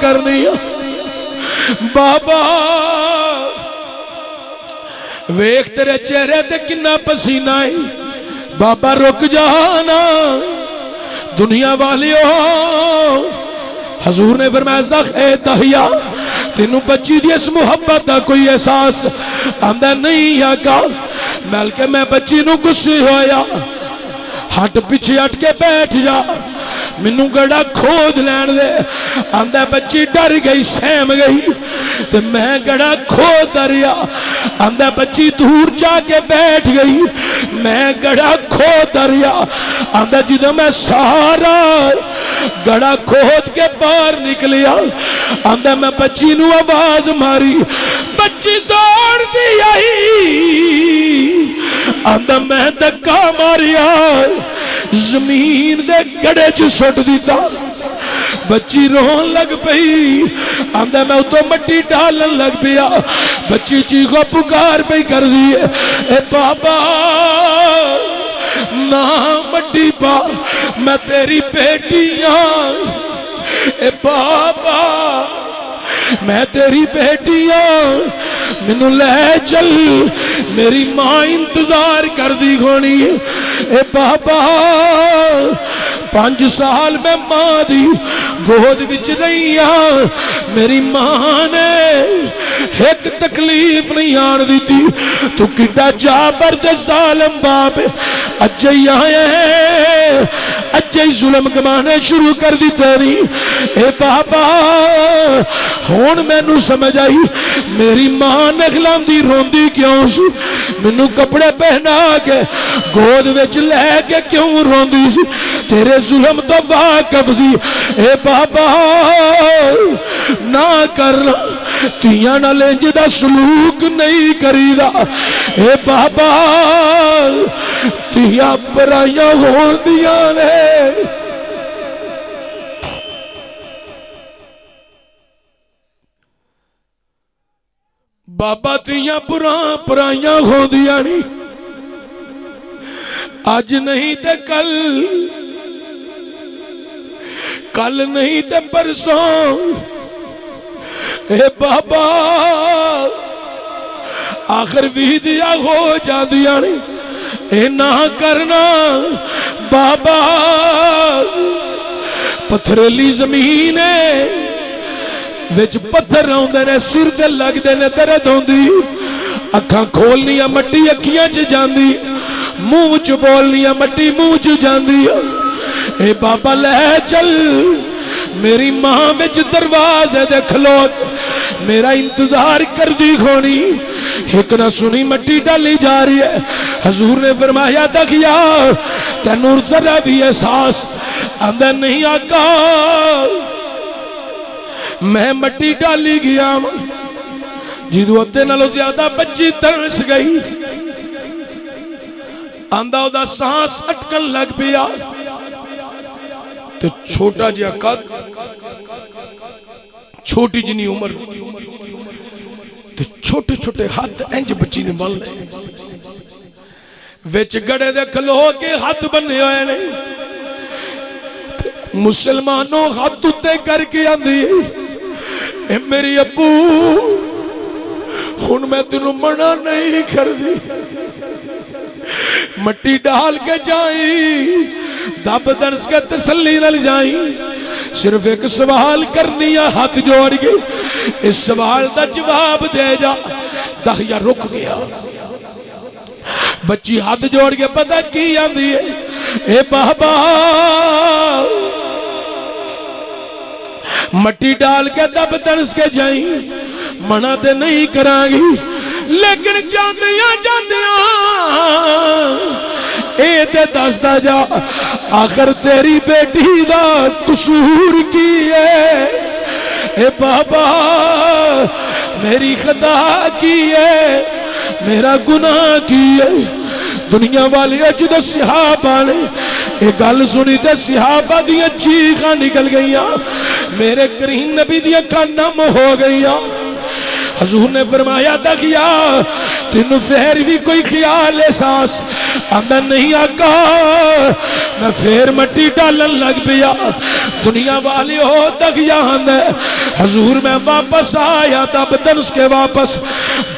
کرنی بابا ویکھ تیرے چہرے تے کنا پسینہ ہے بابا رک جانا دنیا والیو حضور نے فرمایا زخ اے دہیا تینوں بچی دی اس محبت دا کوئی احساس آندہ نہیں آقا بلکہ میں بچی نو غصے ہویا ہٹ پیچھے ہٹ کے بیٹھ جا مینوں گڑا کھود لین دے آندہ بچی ڈر گئی سہم گئی تو میں گڑا کھود دریا آندہ بچی دور جا کے بیٹھ گئی میں گڑا کھود دریا آندہ جدو میں سارا گڑا کھود کے باہر نکلیا آندہ میں بچی نو آواز ماری بچی دوڑ دی آئی آندہ میں دکا ماریا زمین دے گڑے چ سٹ دیتا بچی رون لگ پئی آندہ میں اتو مٹی ڈالن لگ پیا بچی چیخو پکار پئی کر دیئے اے بابا نا مٹی پا میں تیری بیٹیاں اے بابا میں تیری بیٹیاں منو لے چل میری ماں انتظار کر دی گھونی اے بابا 5 سال میں ماں دی گود وچ رہی میری ماں نے ایک تکلیف نہیں آن دیتی تو کڈا جابر دے ظالم باپ اجے آئے ہیں اجے ظلم کمانے شروع کر دی تیری اے بابا ہون میں نو سمجھ آئی میری ماں نگلان دی روندی کیوں سی منو کپڑے پہنا کے گود وچ لے کے کیوں روندی سی تیرے ظلم تو واقف سی اے بابا نہ کرنا تیاں نہ لینج دا سلوک نہیں کری دا اے بابا تیاں برائیاں ہون دیاں نے بابا تیاں پرائیاں ہو دیا نہیں آج نہیں تے کل نہیں تے پرسوں اے بابا آخر بھی دیا ہو جا دیا نہیں اے نہ کرنا بابا پتھریلی زمین ہے وچ پتھر ہوندے نے سر تے لگ دے نے درد ہوندی اکھاں کھولنی مٹی اکھیاں چ جاندی منہ چ بولنی مٹی منہ چ جاندی اے بابا لے چل میری ماں وچ دروازے دے کھلوت میرا انتظار کر دی کھونی ایک نہ سنی مٹی ڈالی جا رہی ہے حضور نے فرمایا دکھیا تینوں ذرا بھی احساس آندہ نہیں آقا میں مٹی ڈالی گیا جدو ادھے نالو زیادہ بچی ترس گئی آندہ دا سانس اٹکن لگ پیا تو چھوٹا جیا قد چھوٹی جنی عمر تو چھوٹے چھوٹے ہاتھ انج بچی نے بل لے ویچ گڑے دے کھلو کے ہاتھ بننے ہوئے نے مسلمانوں ہاتھ تے کر کے آندھی اے میری ابو ہن میں تینوں منع نہیں کر دی مٹی ڈال کے جائیں دب درس کے تسلی نہ جائیں صرف ایک سوال کرنی ہے ہاتھ جوڑ گئی اس سوال دا جواب دے جا دہیا رک گیا بچی ہاتھ جوڑ کے پتہ کی آندھی ہے اے بابا مٹی ڈال کے دب درس کے جائیں منع تے نہیں کرانگی لیکن جاندیاں اے تے دستا جا آخر تیری بیٹی دا قصور کی ہے اے بابا میری خطا کی ہے میرا گناہ کی ہے دنیا والی جدو صحابہ نے ایک گل سنی تے صحابہ دیا چیخاں نکل گئیاں میرے کریم نبی دیا کانم ہو گئیاں حضور نے فرمایا دکھیا تینوں پھر بھی کوئی خیال احساس آندا نہیں آقا میں پھر مٹی ڈالن لگ پیا دنیا والی ہو دگیا آندا حضور میں واپس آیا تب دنس کے واپس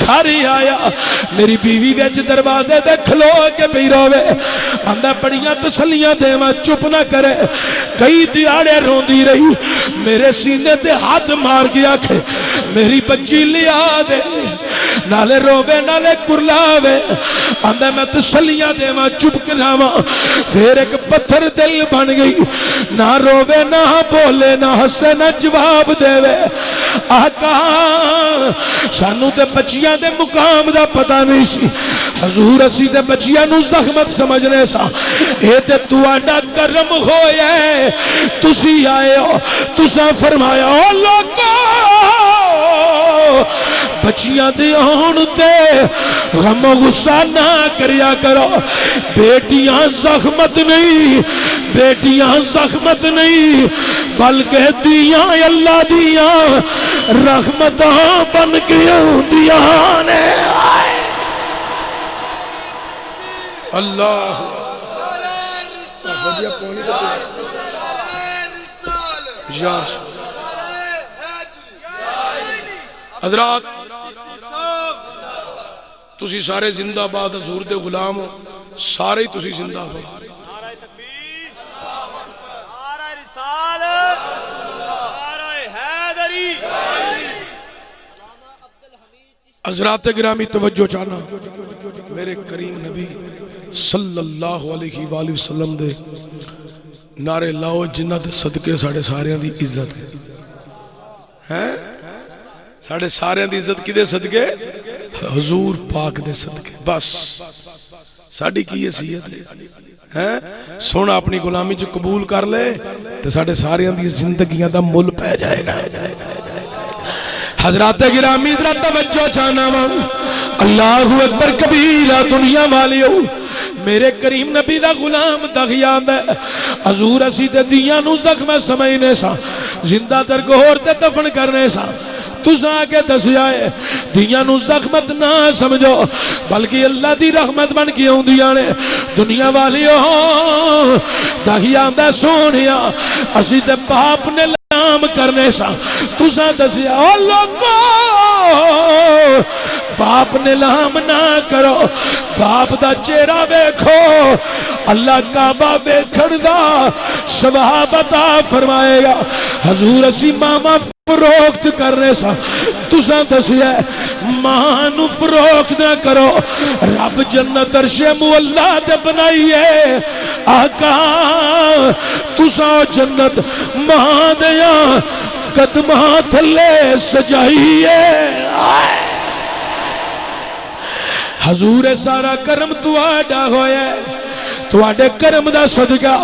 گھر ہی آیا میری بیوی ویچ دروازے دے کھلو کے پی روے آندا بڑیاں تسلیاں دے میں چپ نہ کرے کئی دیاڑے روندی رہی میرے سینے تے ہاتھ مار گیا کہ میری بچی لیا دے نالے روے نالے کرلاوے آندا میں تسلیاں دے میں چپ کراواں پھر ایک پتھر دل بن گئی نہ روے نہ بولے نہ ہسے نہ جواب دے آقا سانو تے بچیاں دے مقام دا پتہ نہیں سی حضور اسی تے بچیاں نو زخمت سمجھنے سا اے تے تو آڈا کرم ہویا ہے تسی آئے ہو تسا فرمایا او لوگو بچیاں دے آن تے غم و غصہ نہ کریا کرو بیٹیاں زخمت نہیں بیٹیاں زخمت نہیں بلکہ دیاں اللہ دیاں رحمتاں بن کے دیاں نے اللہ حضرات تسی سارے زندہ باد حضور دے غلام ہو سارے ہی تسی زندہ باد حضرات گرامی توجہ چاہنا میرے کریم نبی صلی اللہ علیہ وآلہ وسلم دے نعرے لاؤ جنہ دے صدقے ساڑھے ساریاں دی عزت ہے ساڑھے ساریاں دی عزت کی دے صدقے حضور پاک دے صدقے بس ساڑھی کی حیثیت ہے سونا اپنی غلامی جو قبول کر لے تو ساڑھے ساریاں دی زندگیاں دا مل پہ جائے گا حضرات گرامی ذرا توجہ چاہنا اللہ اکبر کبیرہ دنیا والیو میرے کریم نبی دا غلام دغیان ہے حضور اسی تے دیاں نو زخم سمجھنے سا زندہ درگور تے دفن کرنے سا تُسا آگے دس جائے دیاں نو زخمت نہ سمجھو بلکہ اللہ دی رحمت بن کی ہوں دیاں نے دنیا والیو دغیان دے سونیا اسی تے باپ نے نام کرنے سا تُسا دس جائے اللہ کو باپ نے لام نہ کرو باپ دا چہرہ بیکھو اللہ کعبہ بیکھڑ دا ثواب عطا فرمائے گا حضور اسی ماما فروخت کرنے سا تساں دسیا ماں نو فروخت نہ کرو رب جنت عرش مولا تے بنائیے آقا تساں جنت ماں دیا قدمہ تھلے سجائیے حضور سارا کرم تو آڈا ہویا ہے تو آڈے کرم دا صدقہ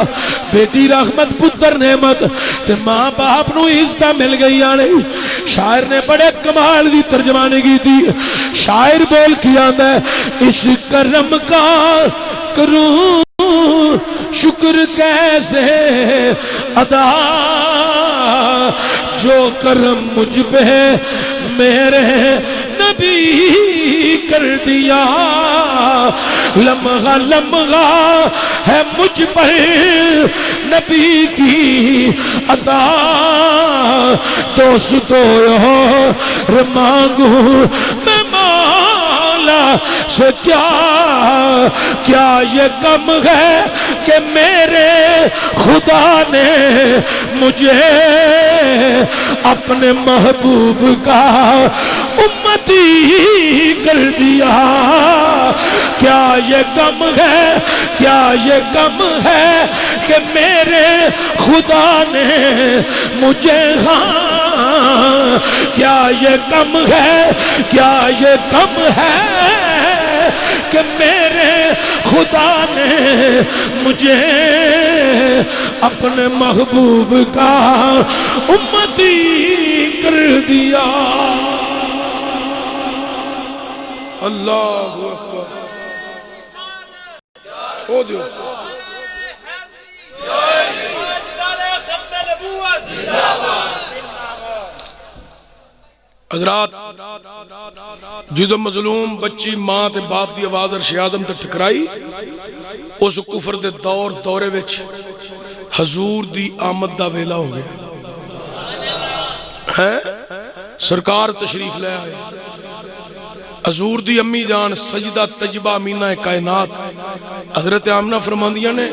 بیٹی رحمت پتر نعمت تے ماں باپ نو عزتہ مل گئی آنے شاعر نے بڑے کمال دی ترجمانی کی تھی شاعر بول کیا ہے اس کرم کا کروں شکر کیسے ادا جو کرم مجھ پہ میرے نبی کر دیا لمحہ لمحہ ہے مجھ پر نبی کی عطا دوستو مانگوں میں مولا سے کیا یہ کم ہے کہ میرے خدا نے مجھے اپنے محبوب کا امتی کر دیا کیا یہ کم ہے کیا یہ کم ہے کہ میرے خدا نے مجھے ہاں کیا یہ کم ہے کیا یہ کم ہے کہ میرے خدا نے مجھے اپنے محبوب کا امتی کر دیا اللہ اکبر او دیو حضرات جدو مظلوم بچی ماں تے باپ دی آواز عرش آدم تے ٹکرائی، اس کفر دے دورے وچ حضور دی آمد دا ویلا ہو گیا ہے، سرکار تشریف لے آئے، حضور دی امی جان سجدہ تجبہ امینہ کائنات حضرت آمنہ فرماندیاں نے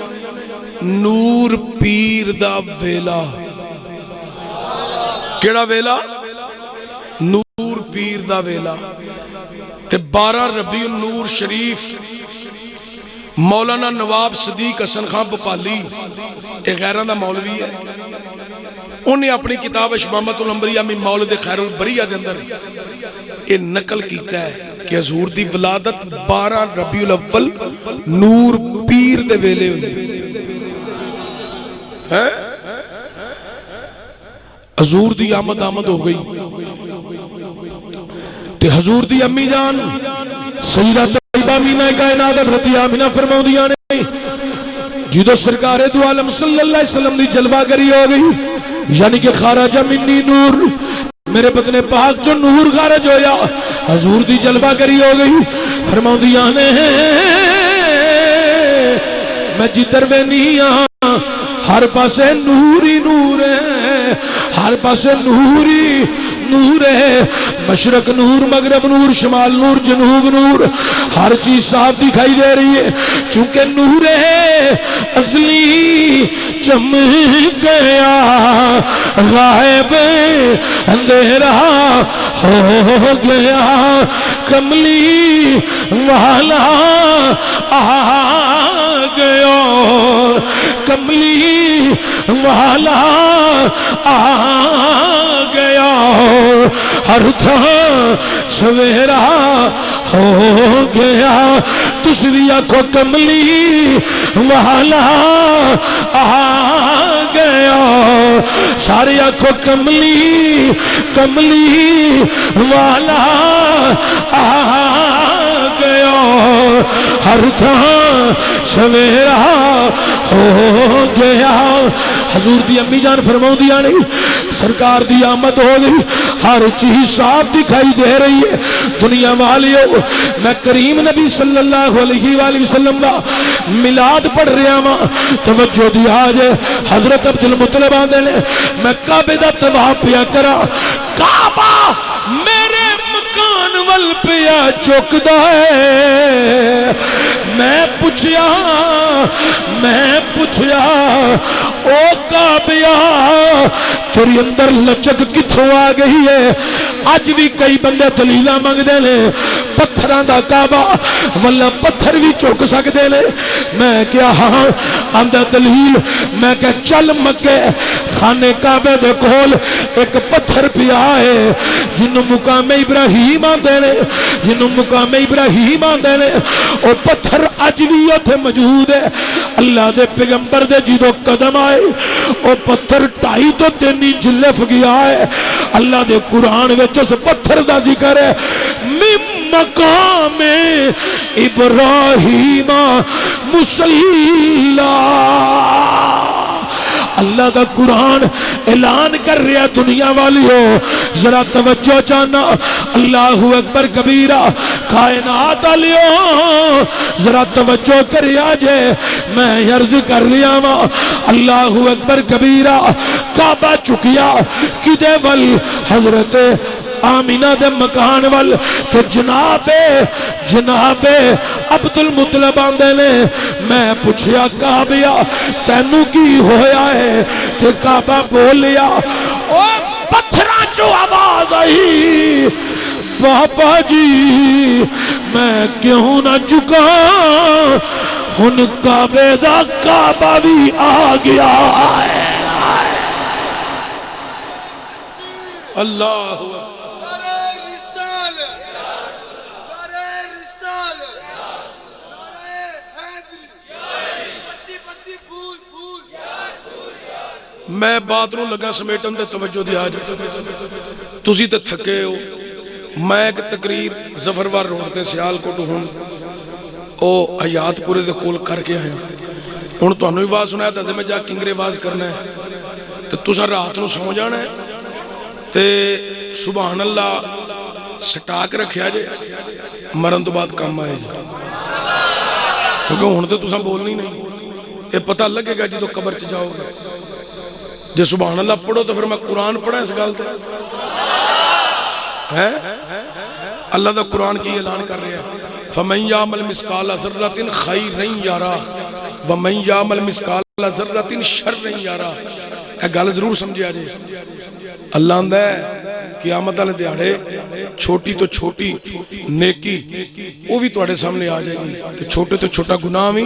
نور پیر دا ویلا، کیڑا ویلا؟ نور پیر دا ویلا۔ تے 12 ربیع النور شریف مولانا نواب صدیق حسن خان بپالی، ایک غیران دا مولوی ہے، انہیں اپنی کتاب اشمامت الانبیاء میں مولد خیر البریہ دے اندر یہ نقل کیتا ہے کہ حضور دی ولادت 12 ربیع الاول نور پیر دے ویلے ہے، حضور دی آمد ہو گئی۔ تے حضور دی امی جان سیدہ طیبہ امینہ کائنات حضرت آمنہ فرماؤندیاں نے جدو سرکار دو عالم صلی اللہ علیہ وسلم دی جلوہ گری ہو گئی، یعنی کہ خارج منی نور، میرے بدن پاک جو نور خارج ہویا، حضور دی جلوہ گری ہو گئی، فرماؤندیاں نے میں جدر میں نہیں آں ہر پاسے نوری نور ہے، ہر پاسے نوری نور ہے، مشرق نور، مغرب نور، شمال نور، جنوب نور، ہر چیز صاف دکھائی دے رہی ہے، چونکہ نور ہے اصلی چمک گیا، غائب اندھیرا ہو گیا، کملی والا آ گیا، کملی والا آ گیا، ہر تھا سویرا ہو گیا، تسری آنکھوں کملی والا آ گیا، ساری آنکھوں کملی کملی والا آ گیا، ہر تھا سویرا ہو گیا۔ حضور دی امی جان فرماؤندیاں نہیں سرکار دی آمد ہو گئی، ہر چیز صاف دکھائی دے رہی ہے۔ دنیا والیو میں کریم نبی صلی اللہ علیہ وآلہ وسلم دا میلاد پڑھ رہا ہاں، توجہ دیا جے حضرت عبد المطلب آندے نے میں کعبے دا طواف پیا کرا، کعبہ میرے مکان وال پیا چکدا ہے، میں پوچھیا او کعبیا تیری اندر لچک کتھوں آ گئی ہے؟ آج بھی کئی بندے دلیلہ مانگ دے لے پتھران دا کعبہ واللہ پتھر بھی چوک سکتے لے، میں کیا ہاں اندر دلیل، میں کہ چل مکے خانے کعبے دے کول ایک پتھر پیا ہے جنہوں مقام ابراہیم آندے نے، جنہوں مقام ابراہیم آندے نے، اور پتھر آج بھی اتھے موجود ہے۔ اللہ دے پیغمبر دے جدو قدم آئے اور پتھر 2.5 دن جلف گیا ہے، اللہ دے قرآن وچ اس پتھر دا ذکر ہے، مقام ابراہیم مصلی، اللہ کا قرآن اعلان کر رہا دنیا والی ہو، ذرا توجہ چاہنا، اللہ اکبر کبیرہ، کائنات والی ہو ذرا توجہ کریا جے، میں عرض کر رہا ہوں اللہ اکبر کبیرہ، کعبہ چکیا کدے ول؟ حضرت آمینہ دے مکان وال، تو جناب عبد المطلب آندے نے، میں پوچھیا کعبیا تینوں کی ہویا ہے؟ تے کعبہ بولیا، او پتھراں جو آواز آئی، بابا جی میں کیوں نہ چکا، ہن کعبے دا کعبہ بھی آ گیا ہے۔ اللہ میں بات نو لگا سمیٹن تے توجہ دیا جائے، تسی تے تھکے ہو، میں ایک تقریر ظفروار روڈ تے سیال کوٹو ہوں او حیات پورے دے کول کر کے آئے ہوں، تو انہوں ہی واز سنایا تھا میں جا کنگرے واز کرنا ہے، تو تسا رات نو سو جانا ہے، تے سبحان اللہ سٹاک رکھیا جے مرن تو بعد کام آئے جے کیونکہ ہوں تو تساں بولنی نہیں یہ پتہ لگے گا جی تو قبر چ جاؤ گے جے سبحان اللہ پڑھو تو پھر میں قرآن پڑھا اس گل تے ہے اللہ دا قرآن کی اعلان کر رہا ہے فَمَنْ يَعْمَلْ مِثْقَالَ ذَرَّةٍ خَيْرًا يَرَهُ وَمَنْ يَعْمَلْ مِثْقَالَ ذَرَّةٍ شَرًّا يَرَهُ اے گل ضرور سمجھا جائے اللہ آندا ہے قیامت والے دیہاڑے چھوٹی تو چھوٹی نیکی وہ بھی تواڈے سامنے آ جائے گی تے چھوٹے تو چھوٹا گناہ بھی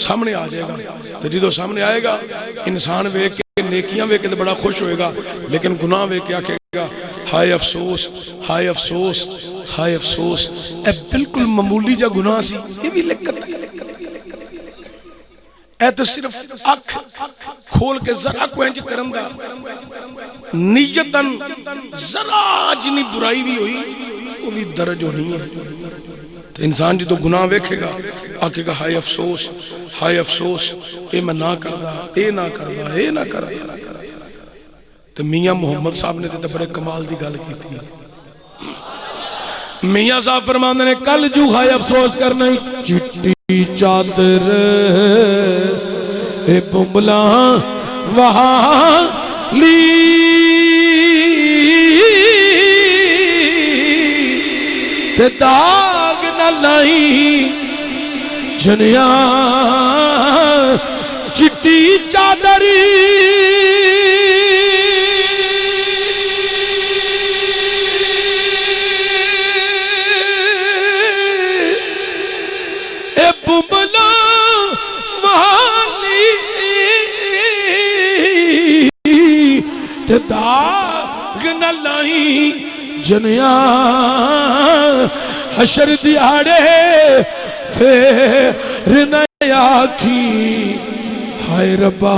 سامنے آ جائے گا تے جدوں سامنے آئے گا انسان ویکھ کے نیکیاں ویکھ کے بڑا خوش ہوئے گا لیکن گناہ ویکھ کے آکھے گا ہائے افسوس ہائے افسوس ہائے افسوس اے بالکل معمولی جا گناہ سی یہ بھی لکت اے تو صرف اکھ کھول کے ذرا کو انج کرن دا نیتاً ذرا جنی برائی بھی ہوئی وہ بھی درج ہونی ہے تو انسان جی تو گناہ ویکھے گا آکے گا ہائے افسوس اے میں نہ کردا اے نہ کردا اے نہ کردا تو میاں محمد صاحب نے تو بڑے کمال دی گل کی تھی میاں صاحب فرماندے نے کل جو ہائے افسوس کرنا چٹی چادر اے بمبلاں وہاں لی تے داغ نہ لائی جنیا چٹی چادری اے بمبلا والی تے داغ نہ لائی جنیا حشر دیاڑے پھر نہ آکھی ہائے ربا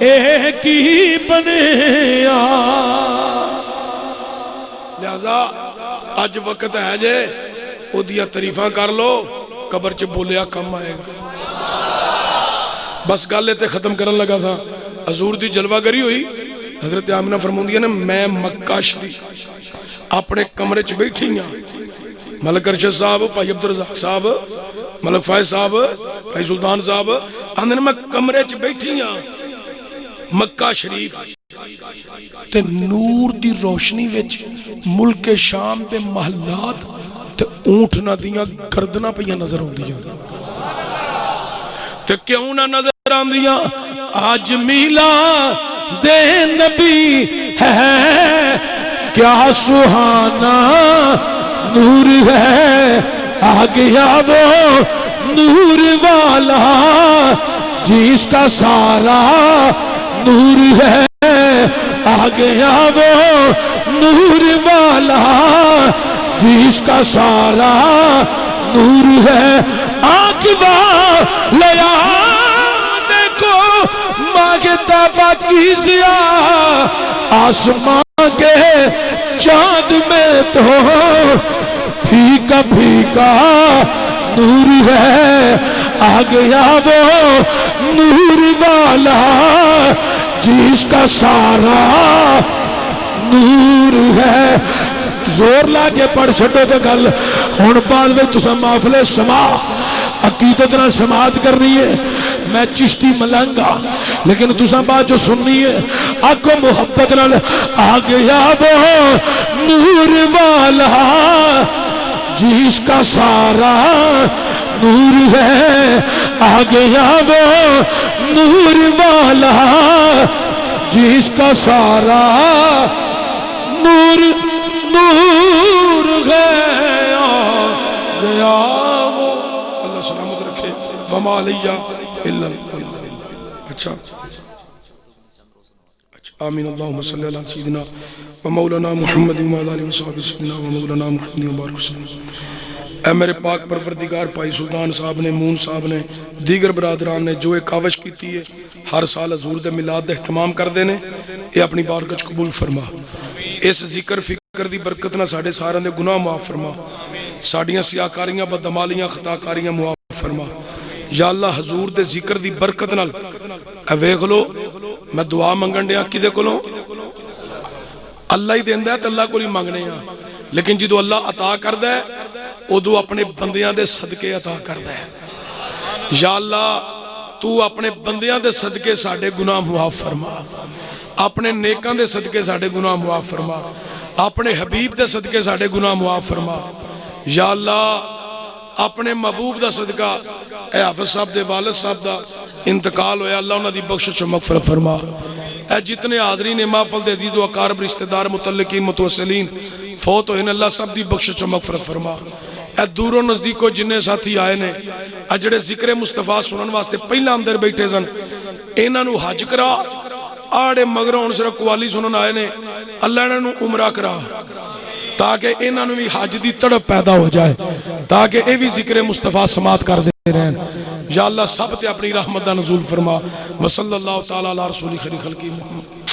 ایک ہی بنے لہذا آج وقت ہے جے او دیا تعریفاں کر لو قبر چ بولیا کم آئے گا بس گالے تے ختم کرن لگا تھا حضور دی جلوہ گری ہوئی حضرت آمنہ فرموندی نے میں مکہ شریف اپنے کمرے چ بیٹھی ہوں ملک ارشد صاحب بھائی عبدالرزاق صاحب ملک فائز صاحب بھائی سلطان صاحب اندر میں کمرے چ بیٹھی ہوں مکہ شریف تے نور دی روشنی وچ ملک شام دے محلات تے اونٹ نہ دیاں گردنا پہ نظر ہوندیاں تے کیوں نہ نظر آندیاں آج میلا دے نبی ہے کیا سہانا نور ہے آ گیا وہ نور والا جس کا سارا نور ہے آ گیا وہ نور والا جس کا سارا نور ہے آقبہ لیا دیکھو مانگتا باقی زیا آسمان کے چاند میں تو پھیکا پھیکا نور ہے آ گیا وہ نور والا جس کا سارا نور ہے زور لا کے پڑھ چھٹو تو گل ہون بعد میں تسا محفل سما عقیدت نہ سماعت کرنی ہے میں چشتی ملنگا لیکن تسا بات جو سننی ہے آکو محبت نہ آ گیا وہ نور والا جس کا سارا نور ہے آ گیا وہ نور والا جس کا سارا نور نور ہے آ گیا وہ اللہ سلامت رکھے وما علیہ الا اچھا آمین اللہم صلی اللہ سیدنا ومولانا محمد وعلى آلہ وصحبہ سیدنا ومولانا محمد وبارک وسلم اے میرے پاک پروردگار بھائی سلطان صاحب نے مون صاحب نے دیگر برادران نے جو ایک کاوش کی ہے ہر سال حضور دے میلاد اہتمام کر دینے یہ اپنی بارگاہ قبول فرما اس ذکر فکر دی برکت نہ ساڑھے سارے دے گناہ معاف فرما ساڑھیاں سیاکاریاں بدعمالیاں خطاکاریاں معاف فرما یا اللہ حضور دے ذکر دی برکت نال اے ویکھ لو میں دعا منگن دیا کدے کولوں اللہ ہی دیندا ہے تے اللہ کول ہی منگنے ہاں لیکن جدو اللہ عطا کردا ہے ادو اپنے بندیاں دے صدقے عطا کردا ہے۔ یا اللہ تو اپنے بندیاں دے صدقے ساڈے گناہ معاف فرما، اپنے نیکاں دے صدقے ساڈے گناہ معاف فرما، اپنے حبیب دے صدقے ساڈے گناہ معاف فرما۔ یا اللہ اپنے محبوب دا صدقہ اے حافظ صاحب دے والد صاحب دا انتقال ہویا، اللہ انہاں دی بخشش و مغفرت فرما۔ اے جتنے حاضرین محفل دے عزیز و اقارب رشتہ دار متعلقین متوسلین فوت ہوئے اللہ سب دی بخشش و مغفرت فرما۔ اے دور و نزدیکو جننے ساتھی آئے نے اجڑے ذکر مصطفیٰ سنن واسطے پہلا اندر بیٹھے سن انہاں نو حج کرا، آڑے مگروں ان صرف قوالی سنن آئے نے اللہ انہاں نو عمرہ کرا تاکہ انہاں نو بھی حج دی تڑپ پیدا ہو جائے، تاکہ اے بھی ذکر مصطفیٰ سماعت کر دے رہن۔ یا اللہ سب تے اپنی رحمت دا نزول فرما۔ وصلی اللہ تعالی علی رسول خیر خلقی محمد۔